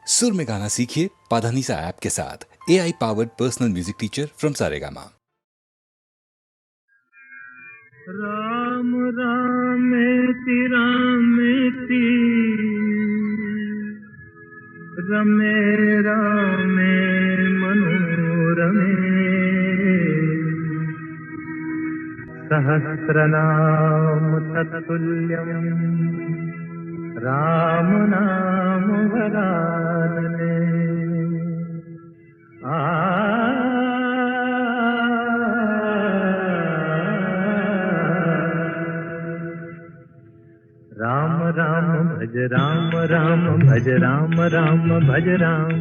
सुर में गाना सीखिए पाधानीसा ऐप के साथ। AI powered personal music teacher from Saregama. Ram रामेति रामेति रमे रामे मनोरमे सहस्रनाम तत्तुल्यं राम नाम वरानने। राम राम भज राम राम भज राम राम भज राम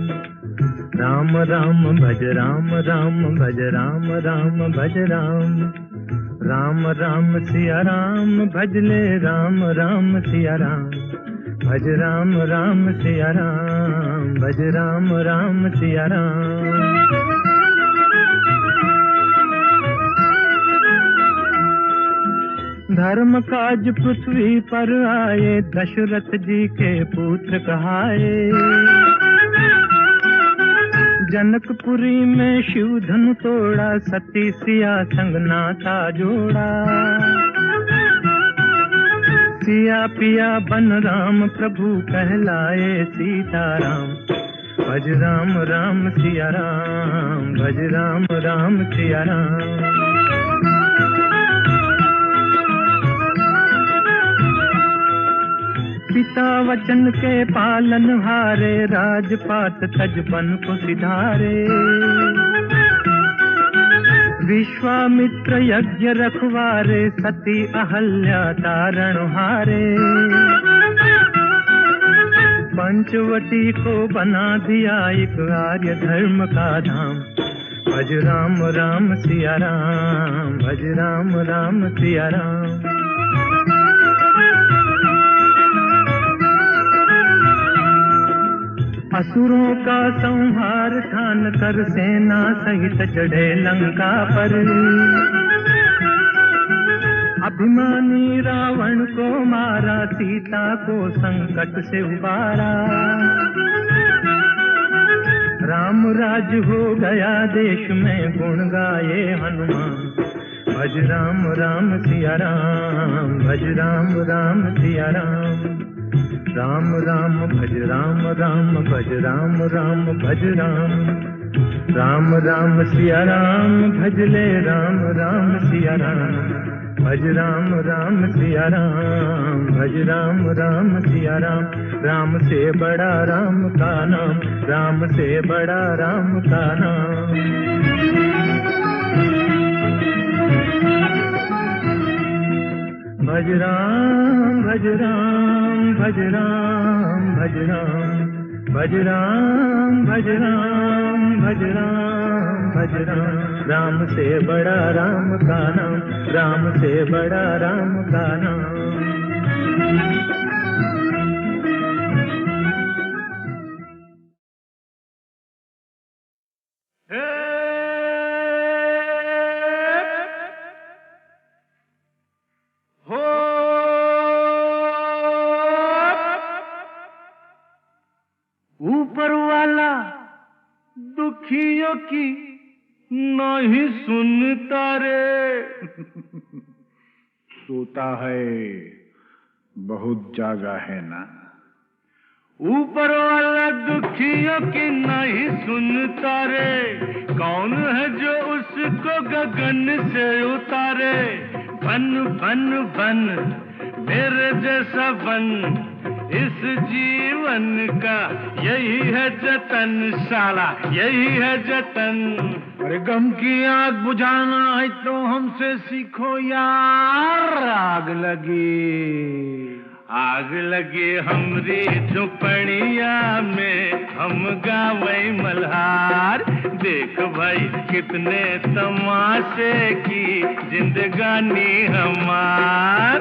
राम राम भज राम राम भज राम राम भज राम राम राम सिया राम भज ले राम राम सिया राम भज राम राम सिया राम भज राम राम सिया राम। धर्म काज पृथ्वी पर आए दशरथ जी के पुत्र कहाए। जनकपुरी में शिव धनु तोड़ा सती सिया संग नाता जोड़ा। सिया पिया बन राम प्रभु कहलाए सीताराम भज राम राम सिया राम भज राम राम सिया राम। पिता वचन के पालन हारे राजपाट तजबन को सिधारे। विश्वामित्र यज्ञ रखवारे सती अहल्या तारण हारे। पंचवटी को बना दिया एक आर्य धर्म का धाम भज राम राम सिया राम भज राम राम सिया राम। असुरों का संहार ठान कर सेना सहित चढ़े लंका पर। अभिमानी रावण को मारा सीता को संकट से उबारा। राम राज हो गया देश में गुण गाए हनुमान भज राम राम सिया राम भज राम राम सिया राम। राम राम भज राम राम भज राम राम भज राम राम राम सिया राम भज ले राम राम सिया राम भज राम राम सिया राम भज राम राम सिया राम। राम से बड़ा राम का नाम राम से बड़ा राम का नाम। भज राम भज राम भज राम भज राम भज राम भज राम भज राम भज राम। राम से बड़ा राम का नाम राम से बड़ा राम का नाम। ऊपर वाला दुखियों की नहीं सुनता रे। सोता है बहुत जागा है ना। ऊपर वाला दुखियों की नहीं सुनता रे। कौन है जो उसको गगन से उतारे। बन बन बन मेरे जैसा बन इस जीवन का यही है जतन साला यही है जतन। अरे गम की आग बुझाना है तो हमसे सीखो यार। आग लगी हमरी झुपड़िया में हम गावे मल्हार। देख भाई कितने तमाशे की जिंदगानी हमार।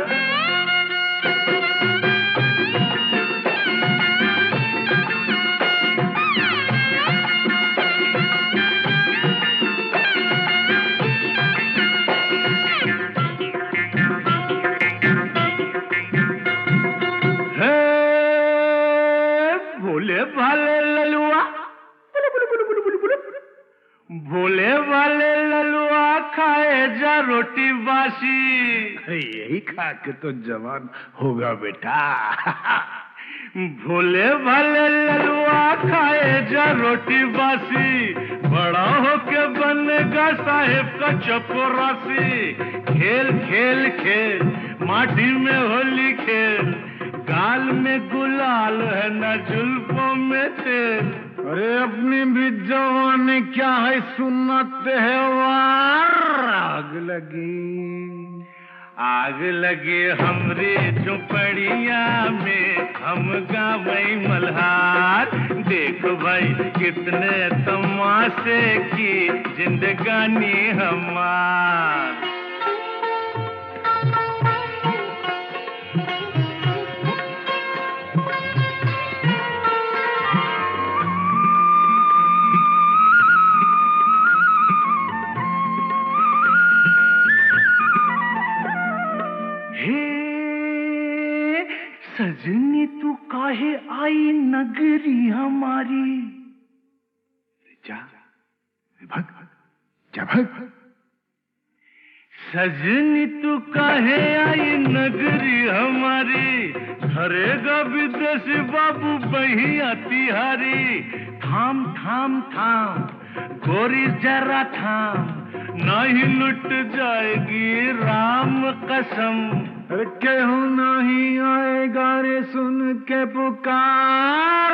भोले भाले वाले ललुआ, भोले वाले ललुआ खाए जा रोटी बासी। यही खा के तो जवान होगा बेटा। भोले भाले ललुआ खाए जा रोटी बासी, बड़ा होके बनेगा साहेब का चपरासी। खेल खेल खेल माटी में होली खेल, गाल में गुलाल है न जुल्फों में तेल। अरे अपनी भी जवानी क्या है सुन्नत है वार। आग लगी हमरे झोपड़िया में, हम गावई मल्हार। देख भाई कितने तमाशे की जिंदगानी हमार। सजनी तू काहे आई नगरी हमारी। जा भग, जा भग। सजनी तू काहे आई नगरी हमारी, धरेगा विदेशी बाबू बहिया तिहारी। थाम थाम थाम गोरी जरा थाम, नहीं लुट जाएगी राम कसम। केहू नहीं आएगा रे सुन के पुकार।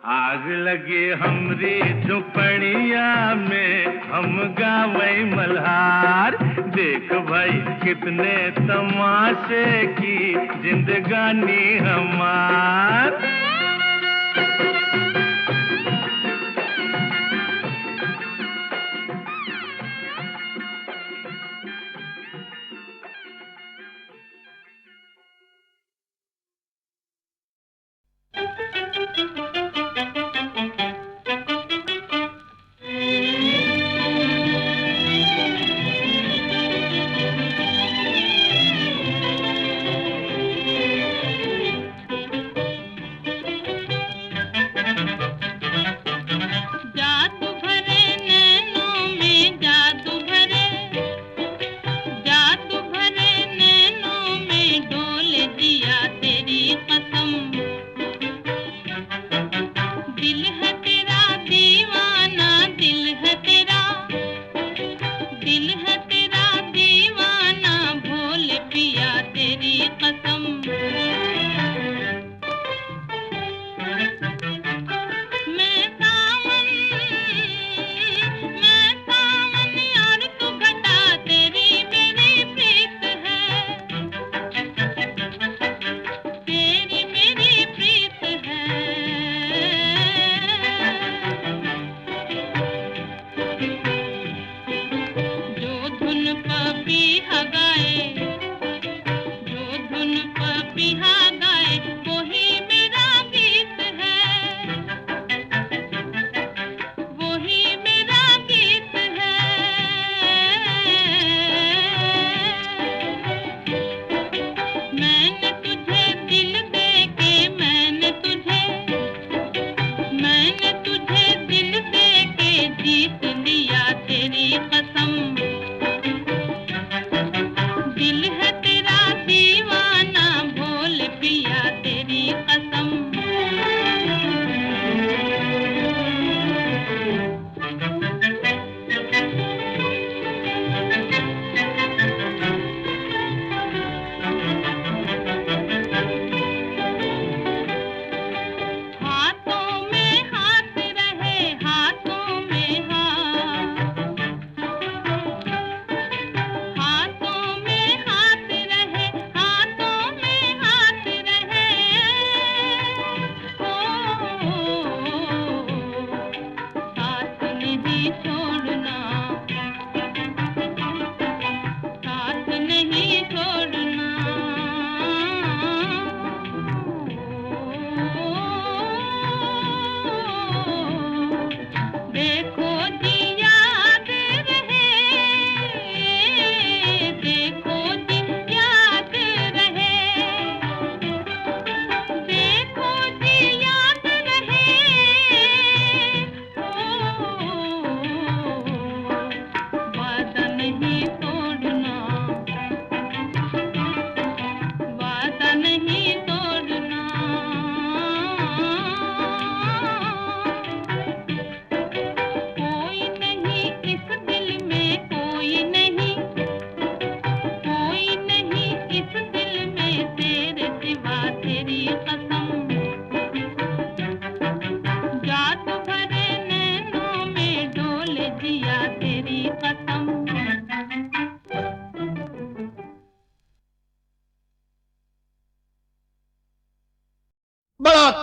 आग लगी हमरी झोपड़िया में, हम गावई मल्हार। देख भाई कितने तमाशे की जिंदगानी हमार।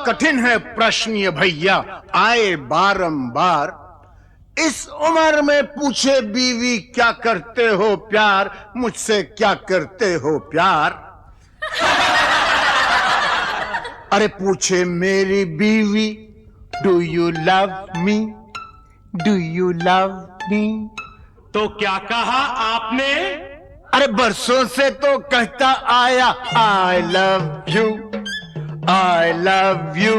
कठिन है प्रश्न ये भैया, आए बारंबार। इस उम्र में पूछे बीवी क्या करते हो प्यार, मुझसे क्या करते हो प्यार। अरे पूछे मेरी बीवी, do you love me, do you love मी। तो क्या कहा आपने? अरे बरसों से तो कहता आया I love you, I love you.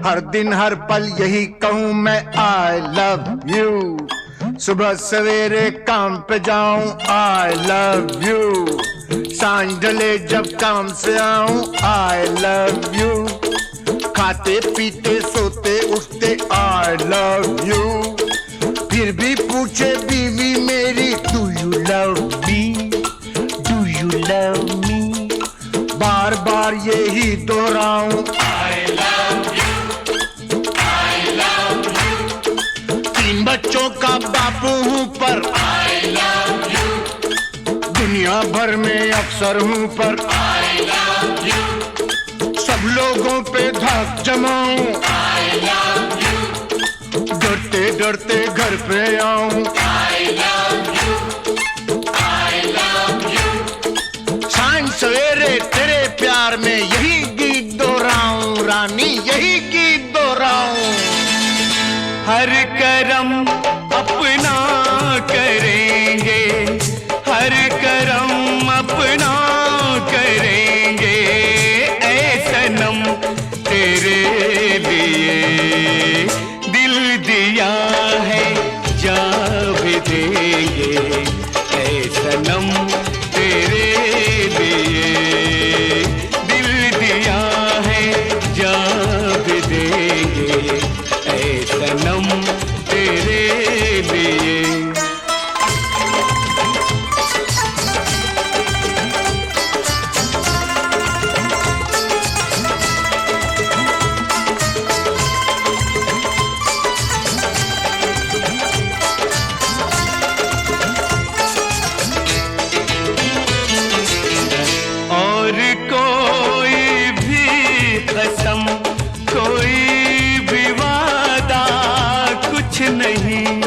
हर दिन हर पल यही कहूं मैं आई लव यू। सुबह सवेरे काम पे जाऊं आई लव यू, सांझ ढले जब काम से आऊं आई लव यू। खाते पीते सोते उठते आई लव यू। फिर भी पूछे बीवी मेरी, do you love me, do you love me. बार बार यही दोहराऊं I love you, I love you. 3 बच्चों का बापू हूं पर आई लव यू, दुनिया भर में अफसर हूं पर आई लव यू। सब लोगों पे धाक जमाऊं आई लव यू, डरते डरते घर पे आऊं आई love you, I love you. सांझ सवेरे तेरे प्यार में यही गीत दोहराऊं रानी, यही गीत दोहराऊं। हर करम अपना करेंगे, हर करम अपना करेंगे, ऐ सनम तेरे लिए दिल दिया है जा भी देंगे, ऐ सनम तेरे लिए दिल दिया है जा भी देंगे, ऐ सनम तेरे लिए। और कोई भी कसम, कोई भी वादा कुछ नहीं,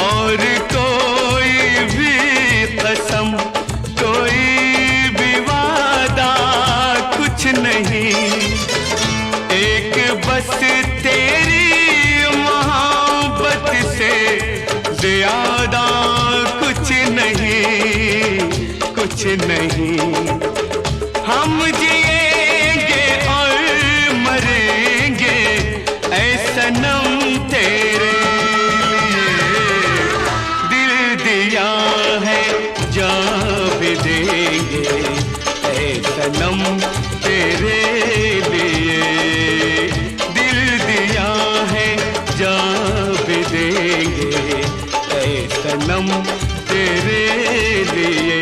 और कोई भी कसम, कोई भी वादा कुछ नहीं। एक बस तेरी मोहब्बत से ज्यादा कुछ नहीं, कुछ नहीं। हम जिएंगे और मरेंगे ऐ सनम तेरे लिए, दिल दिया है जा भी देंगे, ऐ सनम तेरे लिए दिल दिया है जा भी देंगे, ऐ सनम तेरे लिए।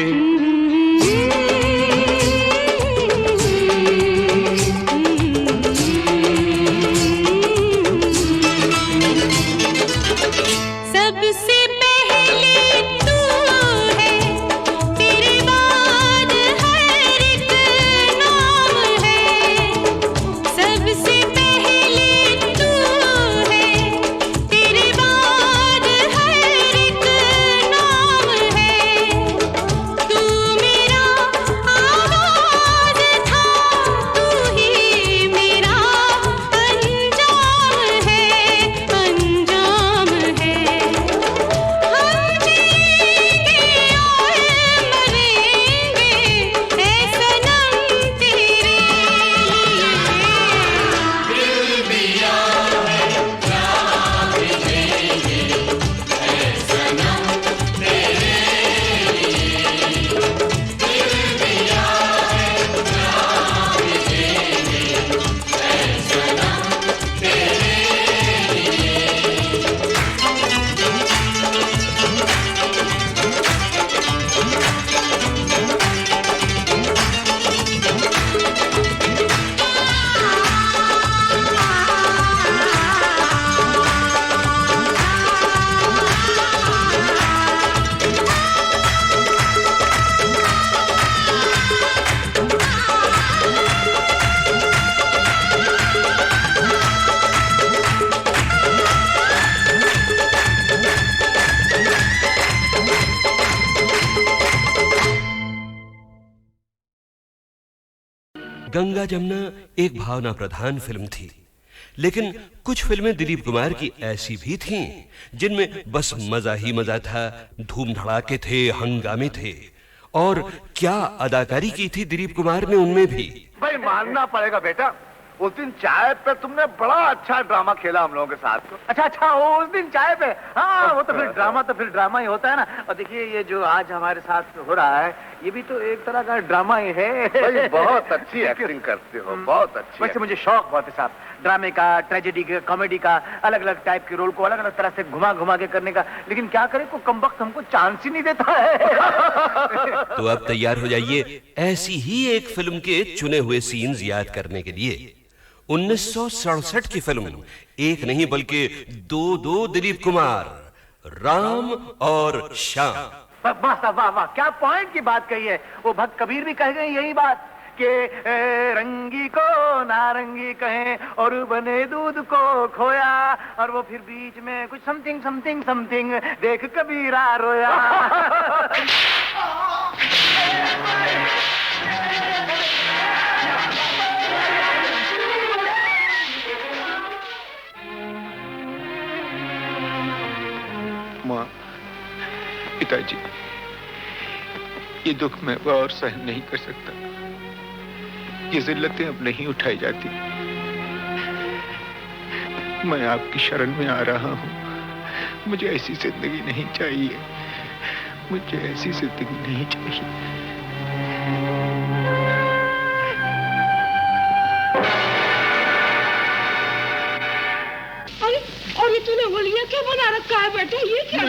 गंगा जमुना एक भावना प्रधान फिल्म थी, लेकिन कुछ फिल्में दिलीप कुमार की ऐसी भी थीं जिनमें बस मजा ही मजा था, धूम धड़ाके थे, हंगामे थे। और क्या अदाकारी की थी दिलीप कुमार ने उनमें भी। भाई मानना पड़ेगा बेटा, उस दिन चाय पे तुमने बड़ा अच्छा ड्रामा खेला हम लोगों के साथ। अच्छा उस दिन चाय पे, हाँ वो तो फिर ड्रामा ही होता है ना। और देखिए ये जो आज हमारे साथ हो रहा है ये भी तो एक तरह का ड्रामा ही है। भाई बहुत अच्छी एक्टिंग करते हो, बहुत अच्छी। वैसे मुझे शौक बहुत है साहब, ड्रामे का, ट्रेजेडी का, कॉमेडी का, अलग अलग टाइप के रोल को अलग अलग तरह से घुमा घुमा के करने का। लेकिन क्या करें, को कमबख्त हमको चांस ही नहीं देता है। तो अब तैयार हो जाइए ऐसी ही एक फिल्म के चुने हुए सीन्स याद करने के लिए। 1967 की फिल्म, एक नहीं बल्कि दो दिलीप कुमार, राम और श्याम। वाह साहब वाह, क्या पॉइंट की बात कही है। वो भक्त कबीर भी कह गए यही बात कि रंगी को नारंगी कहें और बने दूध को खोया, और वो फिर बीच में कुछ समथिंग समथिंग समथिंग देख कबीरा रोया। माँ, पिताजी, ये दुख मैं और सहन नहीं कर सकता। ये जिल्लतें अब नहीं उठाई जाती। मैं आपकी शरण में आ रहा हूँ। मुझे ऐसी जिंदगी नहीं चाहिए, मुझे ऐसी जिंदगी नहीं चाहिए। और ये तूने होलिया क्या बना रखा है बेटा, ये क्या?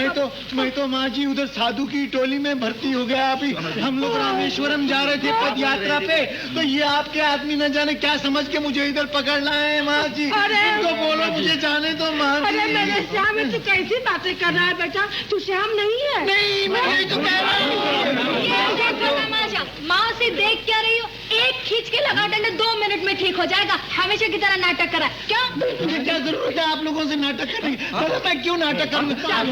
मैं तो माँ जी उधर साधु की टोली में भर्ती हो गया। अभी हम लोग रामेश्वरम जा रहे थे पद यात्रा पे, तो ये आपके आदमी न जाने क्या समझ के मुझे इधर पकड़ना है माँ जी। इनको बोलो मुझे जाने दो माँ जी। अरे मेरे श्याम, तू कैसी बातें कर रहा है बेटा, तू श्याम नहीं है। नहीं, मैं तो कह रहा हूँ। माँ से देख क्या रही हो? एक खींच के लगा डंडा 2 मिनट में ठीक हो जाएगा। हमेशा की तरह नाटक करा क्या? मुझे क्या जरूरत है आप लोगों से नाटक करने की? मैं क्यों नाटक करूँगा?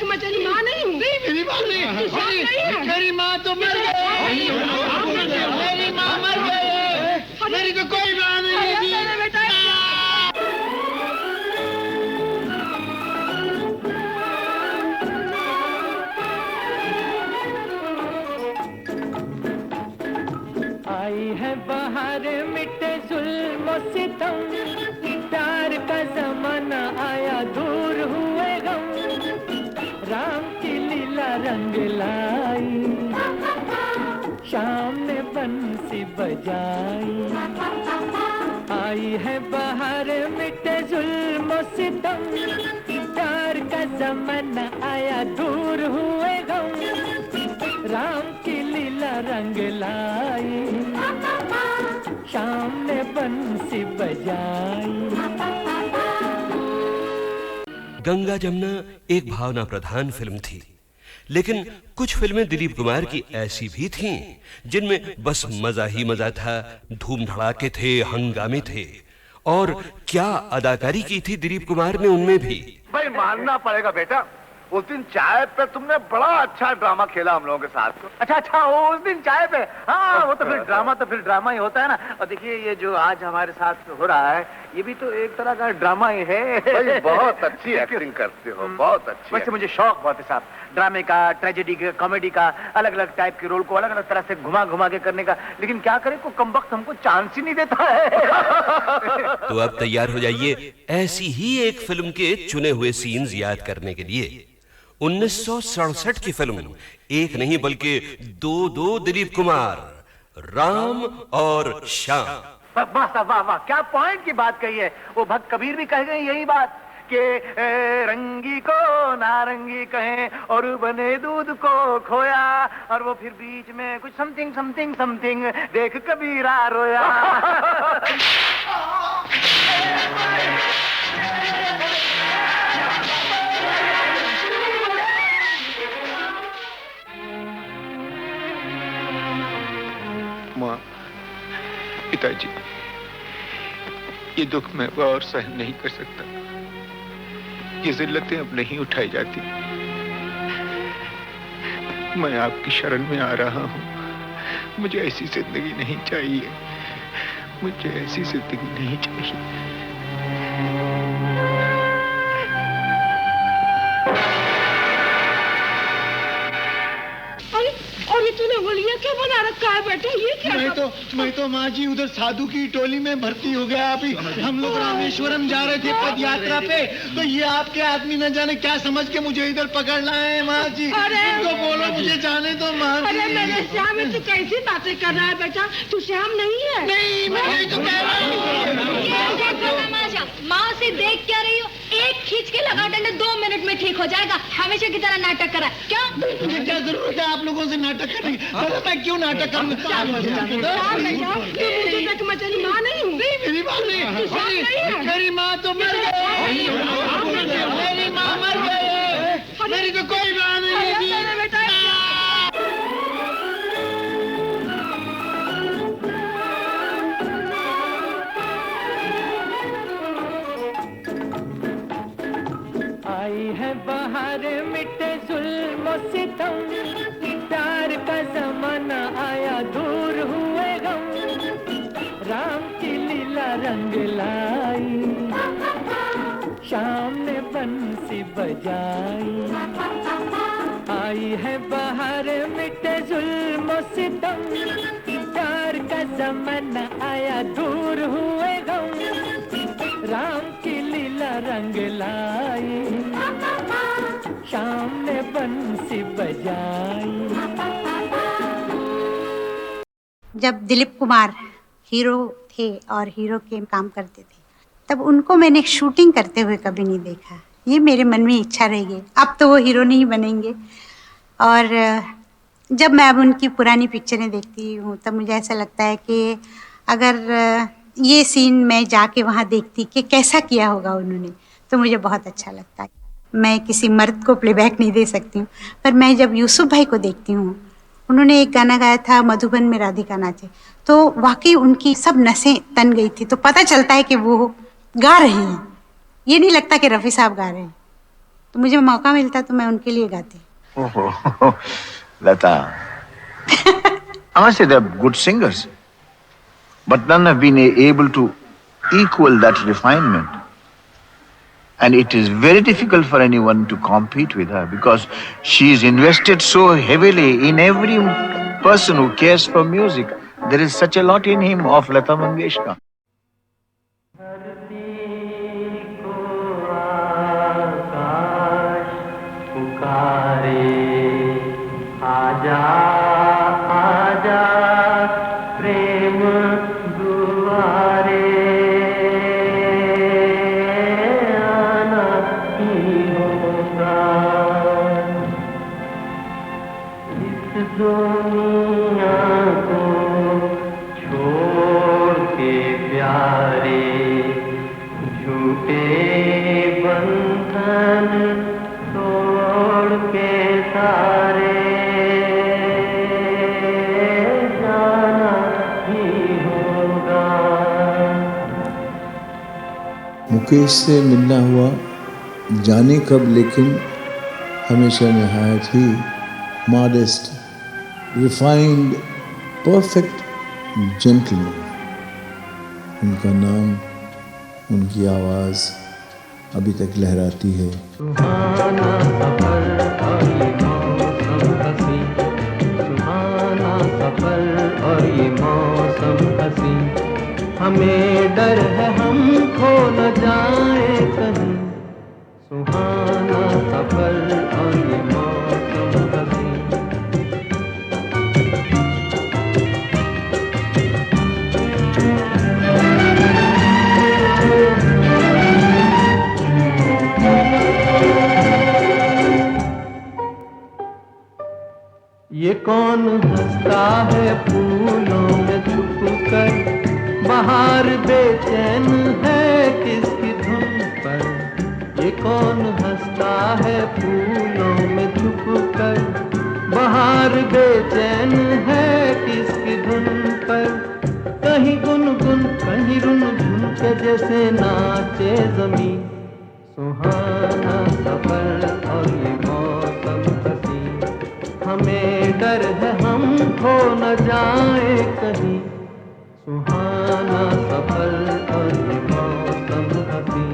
मचली माँ नहीं हूँ। मेरी माँ नहीं, मेरी माँ तो मर गई। मेरी माँ मर गई, मेरी तो कोई माँ नहीं है। आई है बाहर मिटे जुल्म सितम, प्यार का जमाना आया दूर हुए गम, राम की लीला रंग लाई, शाम ने बंसी बजाई। आई है बाहर मिटे जुल्म सितम, प्यार का जमाना आया दूर हुए गम, राम की लीला रंग लाई, शाम ने बंसी बजाई। गंगा जमुना एक भावना प्रधान फिल्म थी, लेकिन कुछ फिल्में दिलीप कुमार की ऐसी भी थीं जिनमें बस मजा ही मजा था, धूम धड़ाके थे, हंगामे थे। और क्या अदाकारी की थी दिलीप कुमार ने उनमें भी। भाई मानना पड़ेगा बेटा, उस दिन चाय पे तुमने बड़ा अच्छा ड्रामा खेला हम लोगों के साथ। अच्छा उस दिन चाय पे, हाँ वो तो फिर ड्रामा ही होता है ना। और देखिए ये जो आज हमारे साथ हो रहा है ये भी तो एक तरह का ड्रामा ही है। भाई बहुत अच्छी एक्टिंग करते हो, बहुत अच्छी। वैसे मुझे शौक बहुत है साहब, ड्रामे का, ट्रेजेडी का, कॉमेडी का, अलग अलग टाइप के रोल को अलग अलग तरह से घुमा घुमा के करने का। लेकिन क्या करें, को कमबख्त हमको चांस ही नहीं देता है। तो अब तैयार हो जाइए ऐसी ही एक फिल्म के चुने हुए सीन्स याद करने के लिए। 1967 की फिल्म, एक नहीं बल्कि दो दिलीप कुमार, राम और श्याम। वाह साहब वाह, क्या पॉइंट की बात कही है। वो भक्त कबीर भी कह गए यही बात कि रंगी को नारंगी कहें और बने दूध को खोया, और वो फिर बीच में कुछ समथिंग समथिंग समथिंग देख कबीरा रोया। माँ, पिताजी, ये दुख मैं और सहन नहीं कर सकता। ये जिल्लतें अब नहीं उठाई जाती। मैं आपकी शरण में आ रहा हूँ। मुझे ऐसी जिंदगी नहीं चाहिए, मुझे ऐसी जिंदगी नहीं चाहिए। और ये तूने होलिया क्या बना रखा है बेटा? ये क्या? मैं तो माँ जी उधर साधु की टोली में भर्ती हो गया। अभी हम लोग रामेश्वरम जा रहे थे पद यात्रा पे, तो ये आपके आदमी न जाने क्या समझ के मुझे इधर पकड़ लाए हैं माँ जी। तो बोलो मुझे जाने दो माँ जी। अरे मेरे श्याम, तू कैसी बातें कर रहा है बेटा? तू श्याम नहीं है। नहीं, मैं तो कह रहा हूँ। माँ से देख क्या रही हो? एक खींच के लगा डंडे 2 मिनट में ठीक हो जाएगा। हमेशा की तरह नाटक करा क्या? मुझे क्या जरूरत है आप लोगों से नाटक करने की? मैं क्यों नाटक करूँगा? मेरी माँ नहीं हूँ। मेरी माँ नहीं, मेरी माँ तो मर गई। मेरी माँ मर गई, मेरी तो कोई माँ नहीं है बेटा। आई है बाहर मिटे जुल्म सितम, प्यार का जमाना आया दूर हुए गम, राम की लीला रंग लाई, शाम ने बंसी बजाई। आई है बाहर मिटे जुल्म सितम, प्यार का जमाना आया दूर हुए गम, राम की लीला रंग लाई, शाम ने बंसी बजाई। जब दिलीप कुमार हीरो थे और हीरो के काम करते थे, तब उनको मैंने शूटिंग करते हुए कभी नहीं देखा। ये मेरे मन में इच्छा रह गई। अब तो वो हीरो नहीं बनेंगे। और जब मैं अब उनकी पुरानी पिक्चरें देखती हूँ तब मुझे ऐसा लगता है कि अगर ये सीन मैं जाके वहाँ देखती कि कैसा किया होगा उन्होंने, तो मुझे बहुत अच्छा लगता है। मैं किसी मर्द को प्लेबैक नहीं दे सकती हूँ, पर मैं जब यूसुफ भाई को देखती हूँ, उन्होंने एक गाना गाया था मधुबन में राधिका नाचे, तो वाकई उनकी सब नसें तन गई थी। तो पता चलता है कि वो गा रहे हैं, ये नहीं लगता कि रफ़ी साहब गा रहे हैं। तो मुझे मौका मिलता तो मैं उनके लिए गाती। Lata, I must say they're good singers, but none have been able to equal that refinement. And it is very difficult for anyone to compete with her because she is invested so heavily in every person who cares for music. There is such a lot in him of Lata Mangeshkar. आजा आजा प्रेम दुआरे, आना ही होगा इस दुनिया को छोड़ के प्यारे, झूठे बंधन तोड़ के सारे, मुकेश से मिलना हुआ जाने कब, लेकिन हमेशा निहायत ही मॉडेस्ट, रिफाइंड, परफेक्ट जेंटलमैन। उनका नाम, उनकी आवाज़ अभी तक लहराती है। सुहाना सफर और ये मौसम हसी, सुहाना सफर और ये मौसम हसी, हमें डर है हम खो न जाए कहीं, सुहाना सफर और ये मौसम हसी। ये कौन हंसता है फूलों में छुप कर, बाहर बेचैन है किसकी धुन पर। ये कौन हंसता है फूलों में छुप कर, बाहर बेचैन है किसकी धुन पर। कहीं गुनगुन कहीं रुनझुन के जैसे नाचे ज़मीं, सुहाना सफर और ये मौसम हसी, हमें डर है हम खो न जाए कहीं, सुहाना सफर और ये मौसम हसी।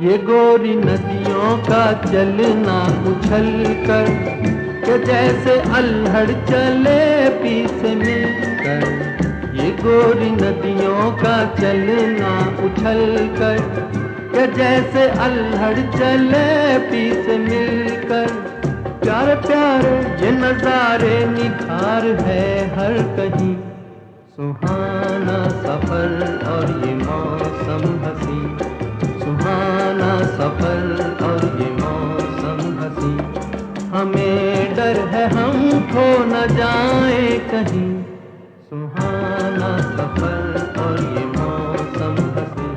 ये गोरी नदियों का चलना उछल कर के जैसे अल्हड़ चले पीस मिलकर। ये गोरी नदियों का चलना उछल कर के जैसे अल्हड़ चले पीस मिलकर। प्यारे प्यारे ये नजारे निखार है हर कहीं, सुहाना सफर और ये मौसम हसी। सुहाना सफर और ये मौसम हसी। हमें डर है हम खो न जाए कहीं, सुहाना सफर और ये मौसम हसी।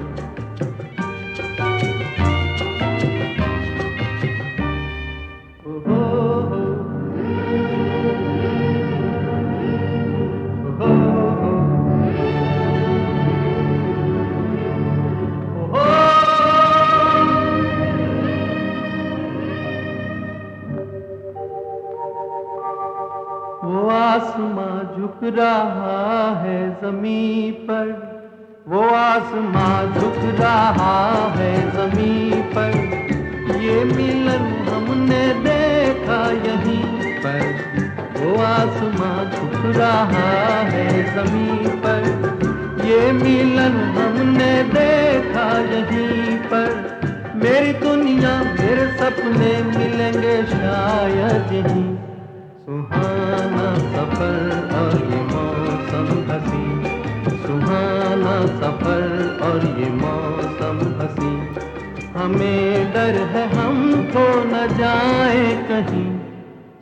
वो आसमां झुक रहा है ज़मीं पर, वो आसमां झुक रहा है ज़मीं पर। ये मिलन हमने देखा यहीं पर, वो आसमां झुक रहा है ज़मीं पर। ये मिलन हमने देखा यहीं पर। मेरी दुनिया मेरे सपने मिलेंगे शायद यहीं, सुहाना सफर और ये मौसम हसी। सुहाना सफर और ये मौसम हसी। हमें डर है हम खो न जाए कहीं,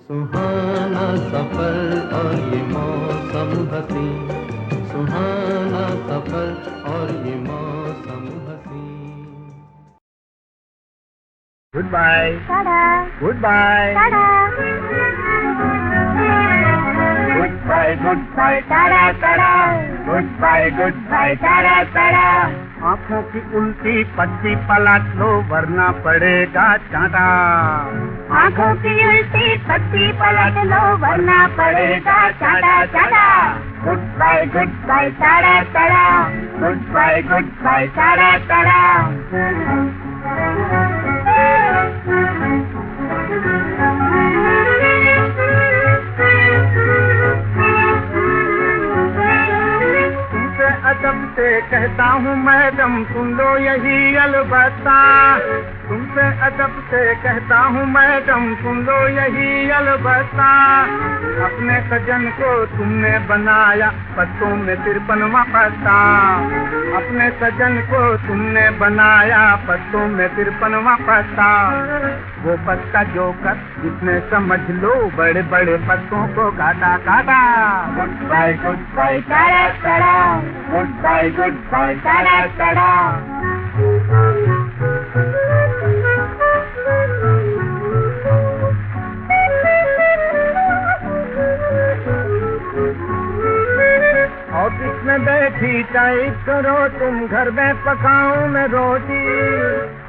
सुहाना सफर और ये मौसम हसी। सुहाना सफर और ये मौसम हसी। Goodbye. Goodbye. Goodbye goodbye tata tata. Goodbye tata tata. आँखों की उल्टी पट्टी पलट लो वरना पड़ेगा चाटा। आँखों की उल्टी पट्टी पलट लो वरना पड़ेगा चाटा चाटा। Goodbye tata tata. Goodbye tata tata. अदब से कहता हूँ मैडम सुन लो यही अलबत्ता। तुमसे अदब से कहता हूँ मैडम सुन लो यही अलबत्ता। अपने सजन को तुमने बनाया पत्तों में 53वां पत्ता। अपने सजन को तुमने बनाया पत्तों में 53वां पत्ता। वो पत्ता जो कर जिसने समझ लो बड़े बड़े पत्तों को काटा काटा। Goodbye tata tata. Goodbye tata tata. Office में बैठी टाइप करो तुम घर में पकाऊं मैं रोटी।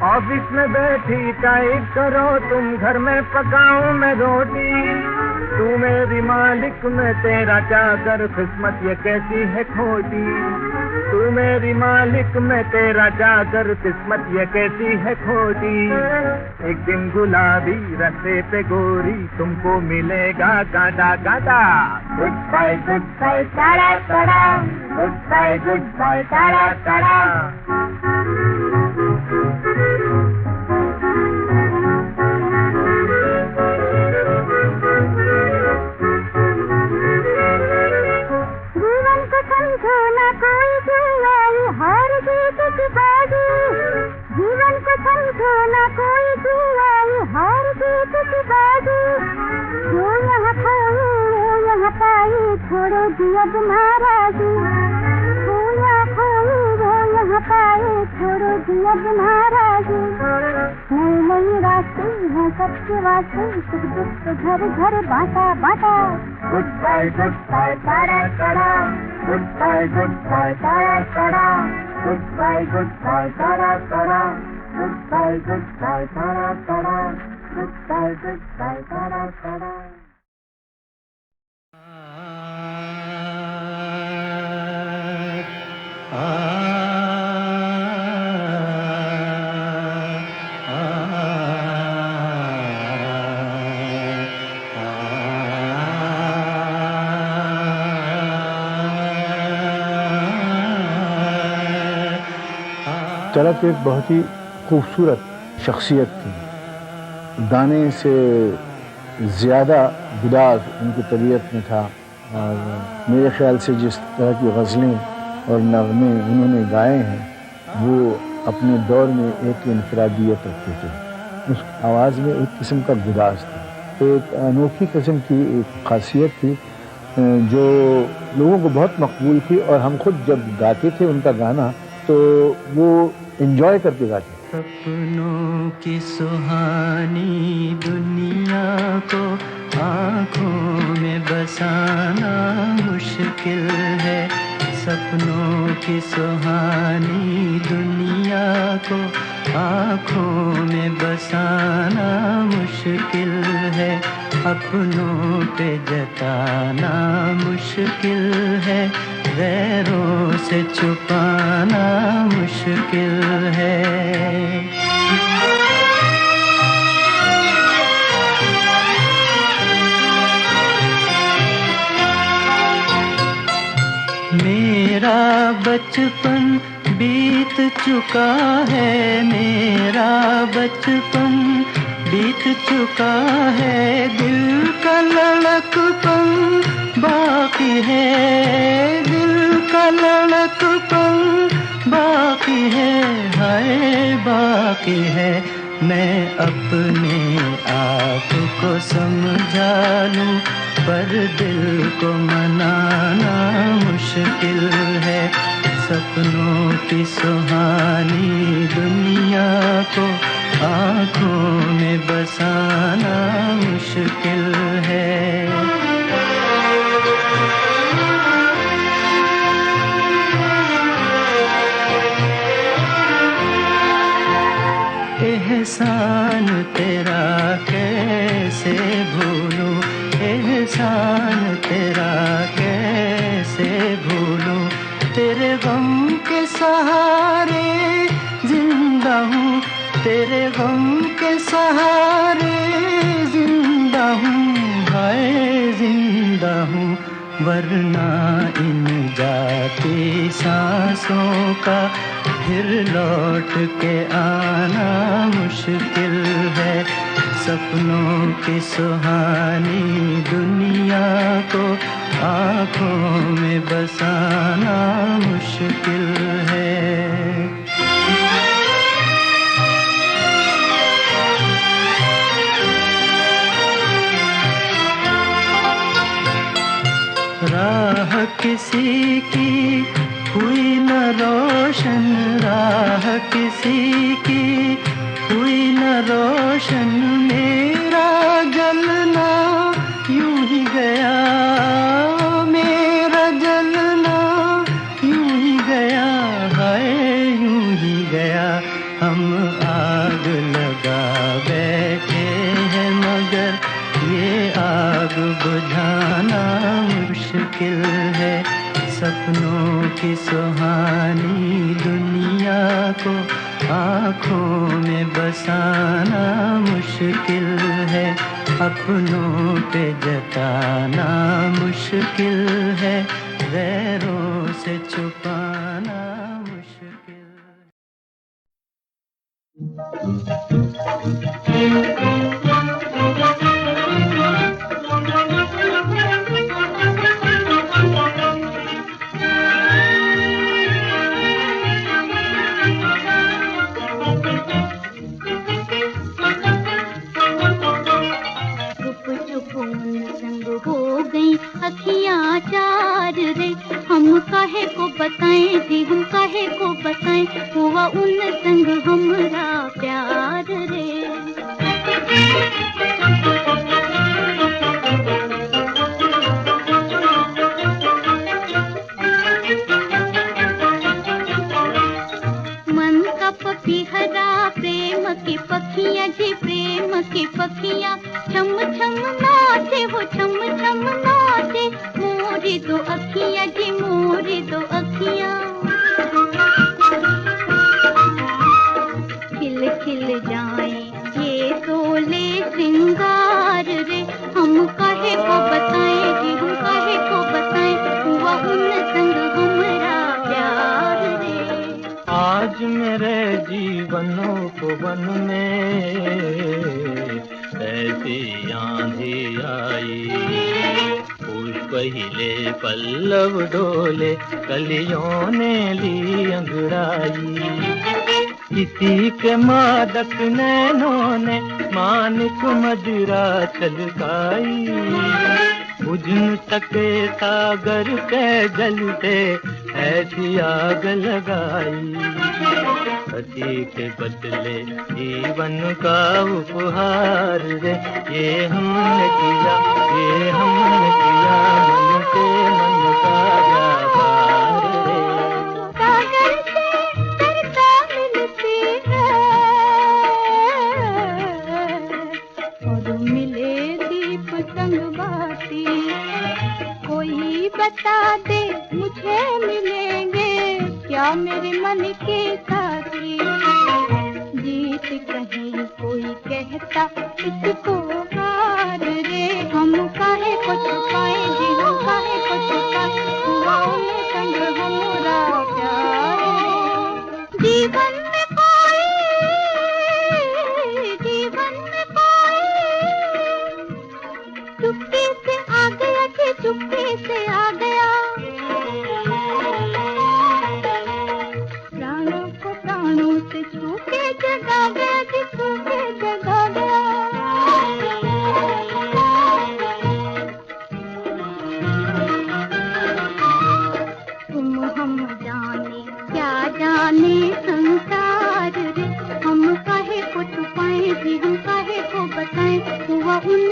ऑफिस में बैठी टाइप करो तुम घर में पकाऊं मैं रोटी। तू मेरी मालिक मैं तेरा चादर किस्मत ये कैसी है खोटी। तू मेरी मालिक मैं तेरा चादर किस्मत ये कैसी है खोटी। एक दिन गुलाबी रस्ते पे गोरी तुमको मिलेगा गादा गादा। Goodbye tata tata. Goodbye tata tata. जीवन को समझो ना कोई जुआई हार जीत की बाजी। जीवन को समझो ना कोई जुआई हार जीत की बाजी। जो यहाँ खाई वो यहाँ पाई छोड़ो दिया नाराजी। जो यहाँ खाई वो यहाँ पाए छोड़ो जी अब नाराजी, नई नई रास्ते हैं सबके वास्ते, सुख दुख तो घर घर बांटा बांटा। गुड बाय तारा तारा, गुड बाय तारा तारा, गुड बाय तारा तारा, गुड बाय तारा तारा, गुड बाय तारा तारा। चरक एक बहुत ही खूबसूरत शख्सियत थी, गाने से ज़्यादा गुदाज उनकी तबीयत में था, और मेरे ख़्याल से जिस तरह की गज़लें और नग़मे उन्होंने गाए हैं वो अपने दौर में एक इनफरादियत रखते थे। उस आवाज़ में एक किस्म का गुदाज था, एक अनोखी किस्म की एक ख़ासियत थी जो लोगों को बहुत मकबूल थी, और हम खुद जब गाते थे उनका गाना तो वो एंजॉय करके गाते। सपनों की सुहानी दुनिया को आँखों में बसाना मुश्किल है, सपनों की सुहानी दुनिया को आँखों में बसाना मुश्किल है, अपनों पे जताना मुश्किल है, गैरों से छुपाना मुश्किल है। मेरा बचपन बीत चुका है, मेरा बचपन बीत चुका है, दिल का लड़कपन बाकी है, दिल का लड़कपन बाकी है, हाय बाकी है। मैं अपने आप को समझा लूं पर दिल को मनाना मुश्किल है, सपनों की सुहानी दुनिया को आँखों में बसाना मुश्किल है। एहसान तेरा कैसे भूलूं, एहसान तेरा कैसे भूलूं, तेरे गम के सहारे जिंदा हूँ, तेरे गम के सहारे जिंदा हूँ, हाय जिंदा हूँ, वरना इन जाती सांसों का फिर लौट के आना मुश्किल है, सपनों की सुहानी दुनिया को आँखों में बसाना मुश्किल है। राह किसी की हुई न रोशन, राह किसी की हुई न रोशन, मेरा जलना यूं ही गया, मेरा जलना यूं ही गया, हाय यूं ही गया। हम आग लगा बैठे हैं मगर ये आग बुझाना मुश्किल है, सपनों की सुहानी दुनिया को आँखों में बसाना मुश्किल है, अपनों पे जताना मुश्किल है, गैरों से छुपाना मुश्किल। अखियाँ चार रे, हम काहे को बताएं जी, हम काहे को बताएं, का पपीहरा प्रेम की पखियाँ जी प्रेम की पखियाँ छम छम नाचे वो छम छम नाचे मोरी दो अखियाँ जी मोरी दो अखियाँ खिल खिल जाए ये तोले श्रृंगार रे हम काहे को बताएं जी हम काहे को बताएं हुआ उन संग हमरा प्यार रे। आज मेरे जीवनोपवन में ऐसी आंधी आई पुष्प हिले पल्लव डोले कलियों ने ली अंगड़ाई किसी के मादक नैनों ने मानिक मदिरा छलकाई बुझ न सके सागर के जलते ऐसी आग लगाई हंसी के बदले जीवन का उपहार रे ये हमने किया मन से मन का व्यापार रे। और मिले दीप संग बाती कोई बता दे मुझे मिलेंगे क्या मेरे मन के साथी जीत कहीं कोई कहता इसको हार रे हम काहे को छुपाए जी हम काहे को छुपाए हुआ संग हमरा प्यार जीवन में पाए चुप्पी से आ गया कि चुप्पी से आ गया प्राणों को प्राणों से छू के जगा गया कि छू के जगा गया तुम हम जाने क्या जाने संसार रे हम काहे को छुपाएं जी हम काहे को बताएं हुआ उन